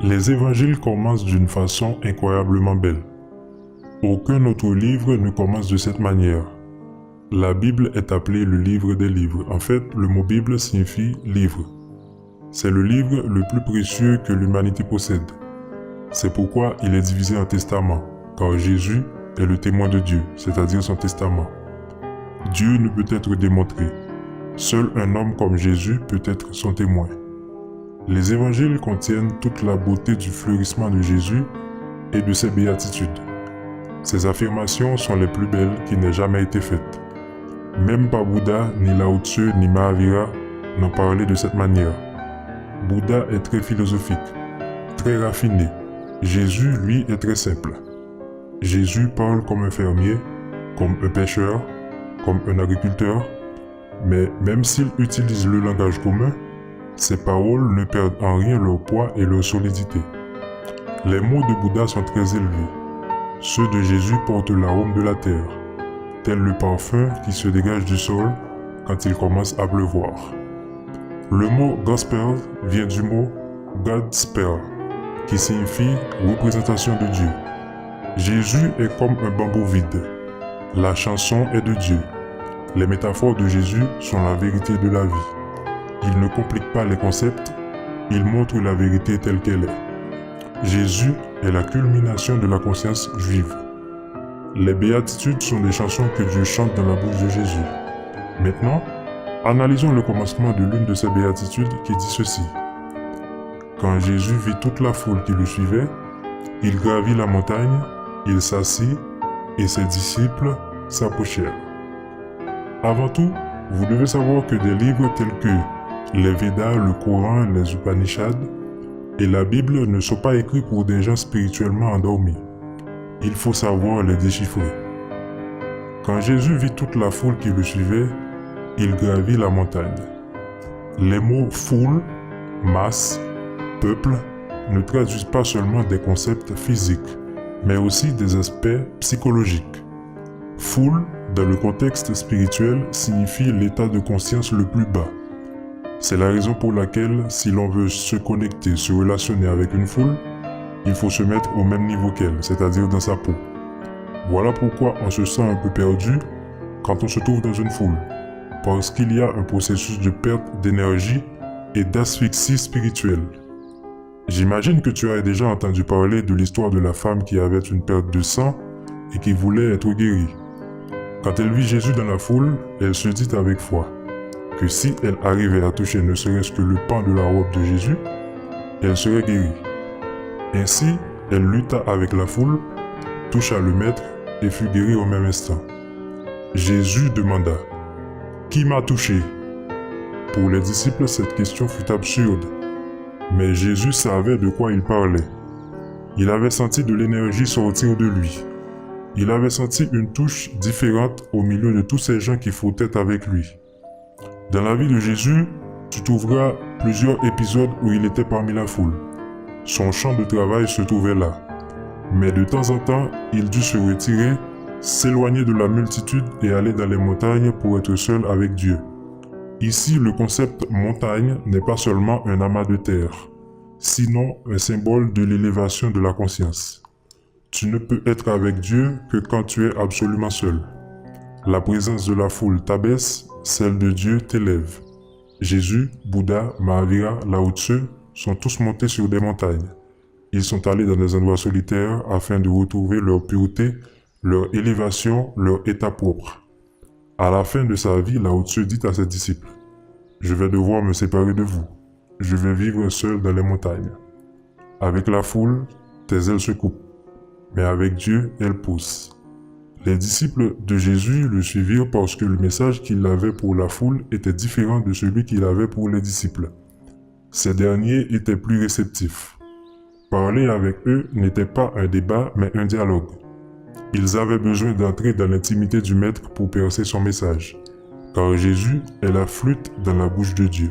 Les évangiles commencent d'une façon incroyablement belle. Aucun autre livre ne commence de cette manière. La Bible est appelée le livre des livres. En fait, le mot Bible signifie livre. C'est le livre le plus précieux que l'humanité possède. C'est pourquoi il est divisé en testaments, car Jésus est le témoin de Dieu, c'est-à-dire son testament. Dieu ne peut être démontré. Seul un homme comme Jésus peut être son témoin. Les évangiles contiennent toute la beauté du fleurissement de Jésus et de ses béatitudes. Ces affirmations sont les plus belles qui n'aient jamais été faites. Même pas Bouddha, ni Lao Tzu, ni Mahavira n'ont parlé de cette manière. Bouddha est très philosophique, très raffiné. Jésus, lui, est très simple. Jésus parle comme un fermier, comme un pêcheur, comme un agriculteur, mais même s'il utilise le langage commun, ses paroles ne perdent en rien leur poids et leur solidité. Les mots de Bouddha sont très élevés. Ceux de Jésus portent l'arôme de la terre, tel le parfum qui se dégage du sol quand il commence à pleuvoir. Le mot « gospel » vient du mot « Godspell » qui signifie « représentation de Dieu ». Jésus est comme un bambou vide. La chanson est de Dieu. Les métaphores de Jésus sont la vérité de la vie. Il ne complique pas les concepts, il montre la vérité telle qu'elle est. Jésus est la culmination de la conscience juive. Les béatitudes sont des chansons que Dieu chante dans la bouche de Jésus. Maintenant, analysons le commencement de l'une de ces béatitudes qui dit ceci. Quand Jésus vit toute la foule qui le suivait, il gravit la montagne, il s'assit et ses disciples s'approchèrent. Avant tout, vous devez savoir que des livres tels que les Védas, le Coran, les Upanishads et la Bible ne sont pas écrits pour des gens spirituellement endormis. Il faut savoir les déchiffrer. Quand Jésus vit toute la foule qui le suivait, il gravit la montagne. Les mots foule, masse, peuple ne traduisent pas seulement des concepts physiques, mais aussi des aspects psychologiques. Foule, dans le contexte spirituel, signifie l'état de conscience le plus bas. C'est la raison pour laquelle, si l'on veut se connecter, se relationner avec une foule, il faut se mettre au même niveau qu'elle, c'est-à-dire dans sa peau. Voilà pourquoi on se sent un peu perdu quand on se trouve dans une foule, parce qu'il y a un processus de perte d'énergie et d'asphyxie spirituelle. J'imagine que tu as déjà entendu parler de l'histoire de la femme qui avait une perte de sang et qui voulait être guérie. Quand elle vit Jésus dans la foule, elle se dit avec foi que si elle arrivait à toucher ne serait-ce que le pan de la robe de Jésus, elle serait guérie. Ainsi, elle lutta avec la foule, toucha le maître et fut guérie au même instant. Jésus demanda « Qui m'a touché ?» Pour les disciples, cette question fut absurde. Mais Jésus savait de quoi il parlait. Il avait senti de l'énergie sortir de lui. Il avait senti une touche différente au milieu de tous ces gens qui frottaient avec lui. Dans la vie de Jésus, tu trouveras plusieurs épisodes où il était parmi la foule. Son champ de travail se trouvait là. Mais de temps en temps, il dut se retirer, s'éloigner de la multitude et aller dans les montagnes pour être seul avec Dieu. Ici, le concept montagne n'est pas seulement un amas de terre, sinon un symbole de l'élévation de la conscience. Tu ne peux être avec Dieu que quand tu es absolument seul. La présence de la foule t'abaisse, celle de Dieu t'élève. Jésus, Bouddha, Mahavira, Lao Tzu sont tous montés sur des montagnes. Ils sont allés dans des endroits solitaires afin de retrouver leur pureté, leur élévation, leur état propre. À la fin de sa vie, Lao Tzu dit à ses disciples « Je vais devoir me séparer de vous. Je vais vivre seul dans les montagnes. Avec la foule, tes ailes se coupent, mais avec Dieu, elles poussent. » Les disciples de Jésus le suivirent parce que le message qu'il avait pour la foule était différent de celui qu'il avait pour les disciples. Ces derniers étaient plus réceptifs. Parler avec eux n'était pas un débat, mais un dialogue. Ils avaient besoin d'entrer dans l'intimité du Maître pour percer son message, car Jésus est la flûte dans la bouche de Dieu.